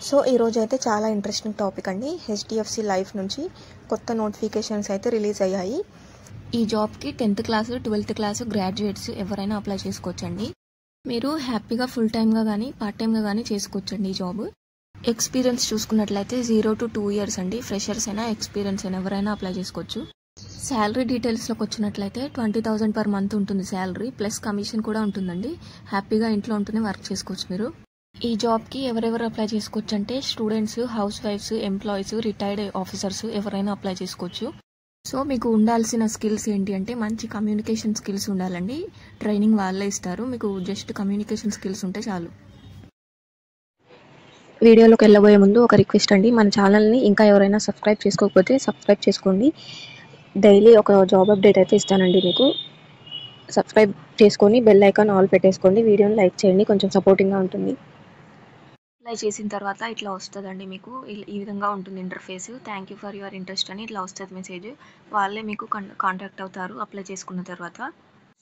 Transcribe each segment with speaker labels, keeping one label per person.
Speaker 1: So ఈరోజు అయితే చాలా ఇంట్రెస్టింగ్ టాపిక్ అండి. హెచ్డిఎఫ్సి లైఫ్ నుంచి కొత్త నోటిఫికేషన్స్ అయితే రిలీజ్ అయ్యాయి. ఈ జాబ్కి 10th class 12th class graduates ఎవరైనా అప్లై చేసుకోవచ్చండి. మీరు హ్యాపీగా ఫుల్ టైమ్గా కానీ పార్ట్ టైమ్గా కానీ చేసుకోవచ్చండి ఈ జాబ్. ఎక్స్పీరియన్స్ చూసుకున్నట్లయితే 0 to 2 years అండి. ఫ్రెషర్స్ అయినా ఎక్స్పీరియన్స్ అయినా ఎవరైనా అప్లై చేసుకోవచ్చు. శాలరీ డీటెయిల్స్లోకి వచ్చినట్లయితే 20,000 per month ఉంటుంది శాలరీ, ప్లస్ కమిషన్ కూడా ఉంటుందండి. హ్యాపీగా ఇంట్లో ఉంటూనే వర్క్ చేసుకోవచ్చు మీరు. ఈ జాబ్కి ఎవరెవరు అప్లై చేసుకోవచ్చు అంటే స్టూడెంట్స్, హౌస్ వైఫ్స్, ఎంప్లాయీస్, రిటైర్డ్ ఆఫీసర్స్ ఎవరైనా అప్లై చేసుకోవచ్చు. సో మీకు ఉండాల్సిన స్కిల్స్ ఏంటి అంటే మంచి కమ్యూనికేషన్ స్కిల్స్ ఉండాలండి. ట్రైనింగ్ వాళ్ళే ఇస్తారు, మీకు జస్ట్ కమ్యూనికేషన్ స్కిల్స్ ఉంటే చాలు. వీడియోలోకి వెళ్ళబోయే ముందు ఒక రిక్వెస్ట్ అండి, మన ఛానల్ని ఇంకా ఎవరైనా సబ్స్క్రైబ్ చేసుకోకపోతే సబ్స్క్రైబ్ చేసుకోండి. డైలీ ఒక జాబ్ అప్డేట్ అయితే ఇస్తానండి మీకు. సబ్స్క్రైబ్ చేసుకొని బెల్ ఐకాన్ ఆల్ పెట్టేసుకోండి. వీడియోని లైక్ చేయండి, కొంచెం సపోర్టింగ్గా ఉంటుంది. అప్లై చేసిన తర్వాత ఇట్లా వస్తుందండి మీకు. ఈ విధంగా ఉంటుంది interface. Thank you for your interest అని ఇట్లా వస్తుంది మెసేజ్. వాళ్ళే మీకు కాంటాక్ట్ అవుతారు అప్లై చేసుకున్న తర్వాత.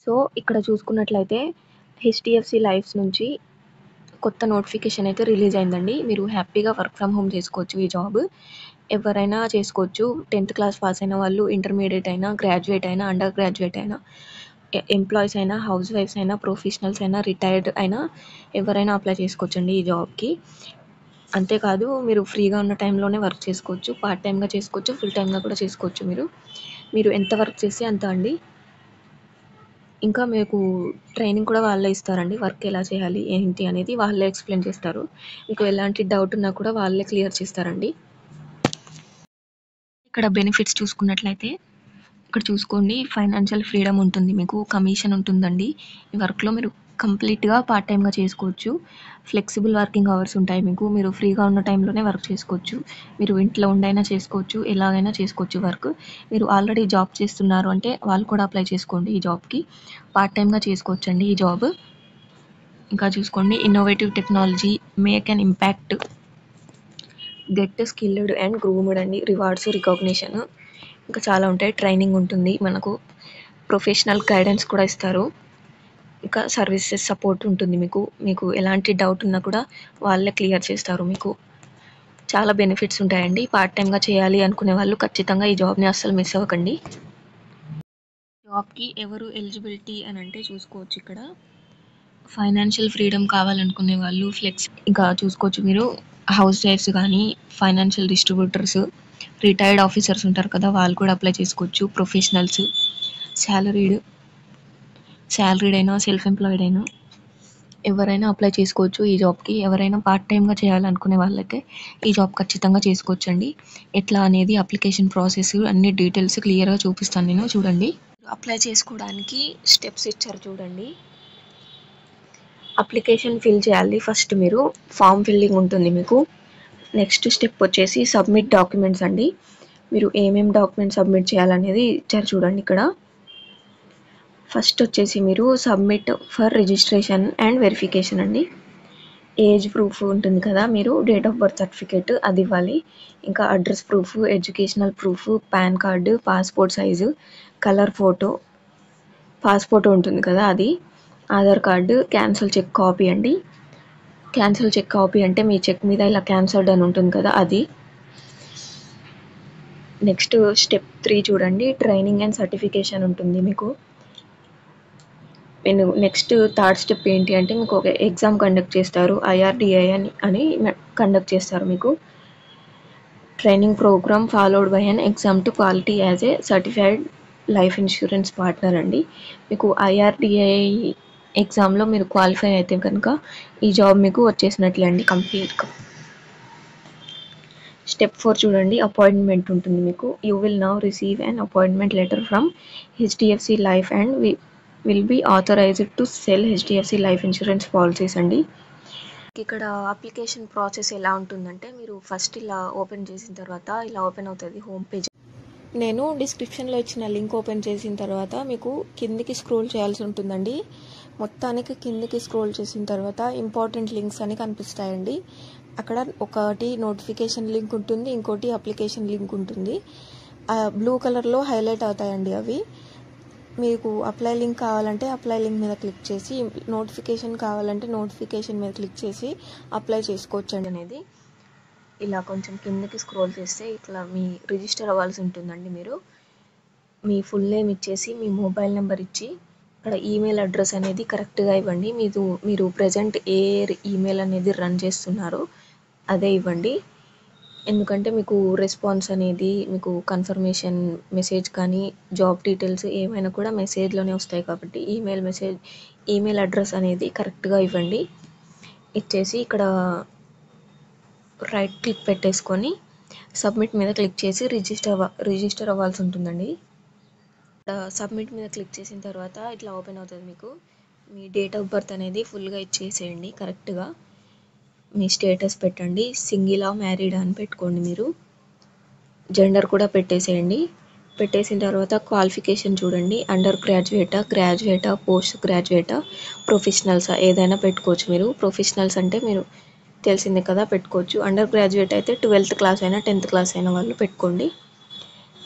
Speaker 1: సో ఇక్కడ చూసుకున్నట్లయితే హెచ్డిఎఫ్సి లైఫ్ నుంచి కొత్త నోటిఫికేషన్ అయితే రిలీజ్ అయిందండి. మీరు హ్యాపీగా వర్క్ ఫ్రమ్ హోమ్ చేసుకోవచ్చు. ఈ జాబ్ ఎవరైనా చేసుకోవచ్చు. 10th క్లాస్ పాస్ అయిన వాళ్ళు, ఇంటర్మీడియట్ అయినా, గ్రాడ్యుయేట్ అయినా, అండర్ గ్రాడ్యుయేట్ అయినా, ఎంప్లాయీస్ అయినా, హౌస్ వైఫ్స్ అయినా, ప్రొఫెషనల్స్ అయినా, రిటైర్డ్ అయినా ఎవరైనా అప్లై చేసుకోవచ్చండి ఈ జాబ్కి. అంతేకాదు మీరు ఫ్రీగా ఉన్న టైంలోనే వర్క్ చేసుకోవచ్చు, పార్ట్ టైమ్గా చేసుకోవచ్చు, ఫుల్ టైమ్గా కూడా చేసుకోవచ్చు. మీరు ఎంత వర్క్ చేస్తే అంత అండి. ఇంకా మీకు ట్రైనింగ్ కూడా వాళ్ళే ఇస్తారండి. వర్క్ ఎలా చేయాలి ఏంటి అనేది వాళ్ళే ఎక్స్ప్లెయిన్ చేస్తారు. మీకు ఎలాంటి డౌట్ ఉన్నా కూడా వాళ్ళే క్లియర్ చేస్తారండి. ఇక్కడ బెనిఫిట్స్ చూసుకున్నట్లయితే ఇక్కడ చూసుకోండి, ఫైనాన్షియల్ ఫ్రీడమ్ ఉంటుంది, మీకు కమిషన్ ఉంటుందండి. ఈ వర్క్లో మీరు కంప్లీట్గా పార్ట్ టైమ్గా చేసుకోవచ్చు. ఫ్లెక్సిబుల్ వర్కింగ్ అవర్స్ ఉంటాయి మీకు. మీరు ఫ్రీగా ఉన్న టైంలోనే వర్క్ చేసుకోవచ్చు. మీరు ఇంట్లో ఉండైనా చేసుకోవచ్చు, ఎలాగైనా చేసుకోవచ్చు వర్క్. మీరు ఆల్రెడీ జాబ్ చేస్తున్నారు అంటే వాళ్ళు కూడా అప్లై చేసుకోండి ఈ జాబ్కి. పార్ట్ టైమ్గా చేసుకోవచ్చు అండి ఈ జాబ్. ఇంకా చూసుకోండి, innovative technology, make an impact, get skilled and groomed అండి, రివార్డ్స్, రికగ్నిషన్, ఇంకా చాలా ఉంటాయి. ట్రైనింగ్ ఉంటుంది మనకు, ప్రొఫెషనల్ గైడెన్స్ కూడా ఇస్తారు, ఇంకా సర్వీసెస్ సపోర్ట్ ఉంటుంది మీకు ఎలాంటి డౌట్ ఉన్నా కూడా వాళ్ళే క్లియర్ చేస్తారు. మీకు చాలా బెనిఫిట్స్ ఉంటాయండి. పార్ట్ టైమ్గా చేయాలి అనుకునే వాళ్ళు ఖచ్చితంగా ఈ జాబ్ని అస్సలు మిస్ అవ్వకండి. జాబ్కి ఎవరు ఎలిజిబిలిటీ అని అంటే చూసుకోవచ్చు. ఇక్కడ ఫైనాన్షియల్ ఫ్రీడమ్ కావాలనుకునే వాళ్ళు, ఇంకా చూసుకోవచ్చు మీరు హౌస్ వైఫ్స్ కానీ, ఫైనాన్షియల్ డిస్ట్రిబ్యూటర్స్, రిటైర్డ్ ఆఫీసర్స్ ఉంటారు కదా వాళ్ళు కూడా అప్లై చేసుకోవచ్చు. ప్రొఫెషనల్స్, శాలరీడ్ అయినా, సెల్ఫ్ ఎంప్లాయిడ్ అయినా ఎవరైనా అప్లై చేసుకోవచ్చు ఈ జాబ్కి. ఎవరైనా పార్ట్ టైమ్గా చేయాలనుకునే వాళ్ళైతే ఈ జాబ్ ఖచ్చితంగా చేసుకోవచ్చు అండి. ఎట్లా అనేది అప్లికేషన్ ప్రాసెస్ అన్ని డీటెయిల్స్ క్లియర్గా చూపిస్తాను నేను, చూడండి. అప్లై చేసుకోవడానికి స్టెప్స్ ఇచ్చారు చూడండి. అప్లికేషన్ ఫిల్ చేయాలి. ఫస్ట్ మీరు ఫామ్ ఫిల్లింగ్ ఉంటుంది మీకు. నెక్స్ట్ స్టెప్ వచ్చేసి సబ్మిట్ డాక్యుమెంట్స్ అండి. మీరు ఏమేమి డాక్యుమెంట్స్ సబ్మిట్ చేయాలనేది ఇచ్చారు చూడండి ఇక్కడ. ఫస్ట్ వచ్చేసి మీరు submit for registration and verification అండి. ఏజ్ ప్రూఫ్ ఉంటుంది కదా, మీరు డేట్ ఆఫ్ బర్త్ సర్టిఫికేట్ అది ఇవ్వాలి. ఇంకా address proof, educational proof, pan card, passport size colour photo, passport ఉంటుంది కదా అది, Aadhaar card, cancel cheque copy అండి. క్యాన్సిల్ చెక్ కాపీ అంటే మీ చెక్ మీద ఇలా క్యాన్సల్డ్ అని ఉంటుంది కదా అది. నెక్స్ట్ స్టెప్ 3 చూడండి, ట్రైనింగ్ అండ్ సర్టిఫికేషన్ ఉంటుంది మీకు. నెక్స్ట్ థర్డ్ స్టెప్ ఏంటి అంటే మీకు ఒక ఎగ్జామ్ కండక్ట్ చేస్తారు, IRDAI అని కండక్ట్ చేస్తారు మీకు. Training program followed by an exam to quality as a certified life insurance partner అండి. మీకు IRDAI ఎగ్జామ్లో మీరు క్వాలిఫై అయితే కనుక ఈ జాబ్ మీకు వచ్చేసినట్లే అండి కంప్లీట్గా. స్టెప్ 4 చూడండి, అపాయింట్మెంట్ ఉంటుంది మీకు. You will now receive an appointment letter from HDFC life and will be authorised to sell HDFC life insurance policies అండి. ఇక్కడ అప్లికేషన్ ప్రాసెస్ ఎలా ఉంటుందంటే మీరు ఫస్ట్ ఇలా ఓపెన్ చేసిన తర్వాత ఇలా ఓపెన్ అవుతుంది హోమ్ పేజ్. నేను డిస్క్రిప్షన్లో ఇచ్చిన లింక్ ఓపెన్ చేసిన తర్వాత మీకు కిందికి స్క్రోల్ చేయాల్సి ఉంటుందండి. మొత్తానికి కిందికి స్క్రోల్ చేసిన తర్వాత ఇంపార్టెంట్ లింక్స్ అని కనిపిస్తాయండి. అక్కడ ఒకటి నోటిఫికేషన్ లింక్ ఉంటుంది, ఇంకోటి అప్లికేషన్ లింక్ ఉంటుంది. బ్లూ కలర్లో హైలైట్ అవుతాయండి అవి. మీకు అప్లై లింక్ కావాలంటే అప్లై లింక్ మీద క్లిక్ చేసి, నోటిఫికేషన్ కావాలంటే నోటిఫికేషన్ మీద క్లిక్ చేసి అప్లై చేసుకోవచ్చు అనేది. ఇలా కొంచెం కిందకి స్క్రోల్ చేస్తే ఇట్లా మీ రిజిస్టర్ అవ్వాల్సి ఉంటుందండి. మీరు మీ ఫుల్ నేమ్ ఇచ్చేసి మీ మొబైల్ నెంబర్ ఇచ్చి ఇక్కడ ఈమెయిల్ అడ్రస్ అనేది కరెక్ట్గా ఇవ్వండి. మీరు ప్రజెంట్ ఏ ఈమెయిల్ అనేది రన్ చేస్తున్నారో అదే ఇవ్వండి. ఎందుకంటే మీకు రెస్పాన్స్ అనేది మీకు కన్ఫర్మేషన్ మెసేజ్ కానీ జాబ్ డీటెయిల్స్ ఏమైనా కూడా మెసేజ్లోనే వస్తాయి కాబట్టి ఈమెయిల్ అడ్రస్ అనేది కరెక్ట్గా ఇవ్వండి. ఇచ్చేసి ఇక్కడ రైట్ క్లిక్ పెట్టేసుకొని సబ్మిట్ మీద క్లిక్ చేసి రిజిస్టర్ అవ్వాల్సి ఉంటుందండి. సబ్మిట్ మీద క్లిక్ చేసిన తర్వాత ఇట్లా ఓపెన్ అవుతుంది. మీకు మీ డేట్ ఆఫ్ బర్త్ అనేది ఫుల్గా ఇచ్చేసేయండి. కరెక్ట్గా మీ స్టేటస్ పెట్టండి. సింగిలా మ్యారీడా అని పెట్టుకోండి. మీరు జెండర్ కూడా పెట్టేసేయండి. పెట్టేసిన తర్వాత క్వాలిఫికేషన్ చూడండి. అండర్ గ్రాడ్యుయేటా పోస్ట్ గ్రాడ్యుయేటా ప్రొఫెషనల్సా ఏదైనా పెట్టుకోవచ్చు. మీరు ప్రొఫెషనల్స్ అంటే మీరు తెలిసిందే కదా, పెట్టుకోవచ్చు. అండర్ గ్రాడ్యుయేట్ అయితే 12th క్లాస్ అయినా 10th క్లాస్ అయిన వాళ్ళు పెట్టుకోండి.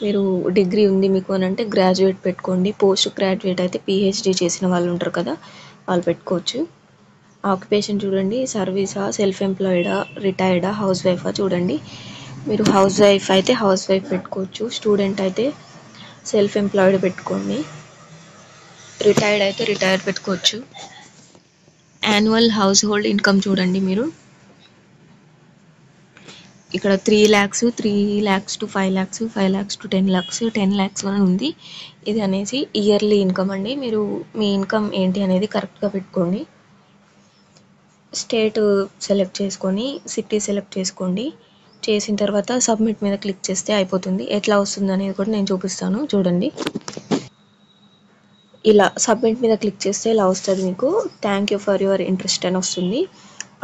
Speaker 1: మీరు డిగ్రీ ఉంది మీకు అని అంటే గ్రాడ్యుయేట్ పెట్టుకోండి. పోస్ట్ గ్రాడ్యుయేట్ అయితే పిహెచ్డి చేసిన వాళ్ళు ఉంటారు కదా, వాళ్ళు పెట్టుకోవచ్చు. ఆక్యుపేషన్ చూడండి. సర్వీసా, సెల్ఫ్ ఎంప్లాయిడా, రిటైర్డా, హౌస్ వైఫా చూడండి. మీరు హౌస్ వైఫ్ అయితే హౌస్ వైఫ్ పెట్టుకోవచ్చు. స్టూడెంట్ అయితే సెల్ఫ్ ఎంప్లాయిడ్ పెట్టుకోండి. రిటైర్డ్ అయితే రిటైర్డ్ పెట్టుకోవచ్చు. యాన్యువల్ హౌస్ హోల్డ్ ఇన్కమ్ చూడండి. మీరు ఇక్కడ 3 lakhs, 3 lakhs to 5 lakhs, 5 lakhs to 10 lakhs, 10 lakhs అని ఉంది. ఇది అనేసి ఇయర్లీ ఇన్కమ్ అండి. మీరు మీ ఇన్కమ్ ఏంటి అనేది కరెక్ట్గా పెట్టుకోండి. స్టేట్ సెలెక్ట్ చేసుకొని సిటీ సెలెక్ట్ చేసుకోండి. చేసిన తర్వాత సబ్మిట్ మీద క్లిక్ చేస్తే అయిపోతుంది. ఎట్లా వస్తుంది అనేది కూడా నేను చూపిస్తాను చూడండి. ఇలా సబ్మిట్ మీద క్లిక్ చేస్తే ఇలా వస్తుంది మీకు. Thank you for your interest అని వస్తుంది.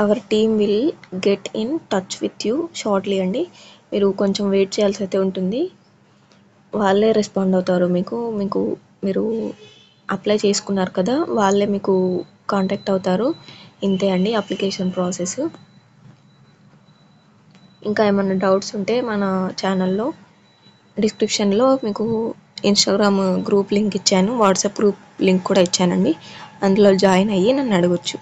Speaker 1: Our team will get in touch with you shortly అండి. మీరు కొంచెం వెయిట్ చేయాల్సి అయితే ఉంటుంది. వాళ్ళే రెస్పాండ్ అవుతారు మీరు అప్లై చేసుకున్నారు కదా, వాళ్ళే మీకు కాంటాక్ట్ అవుతారు. ఇంతే అండి అప్లికేషన్ ప్రాసెస్. ఇంకా ఏమైనా డౌట్స్ ఉంటే మన ఛానల్లో డిస్క్రిప్షన్లో మీకు ఇన్స్టాగ్రామ్ గ్రూప్ లింక్ ఇచ్చాను, వాట్సాప్ గ్రూప్ లింక్ కూడా ఇచ్చానండి. అందులో జాయిన్ అయ్యి నన్ను అడగొచ్చు.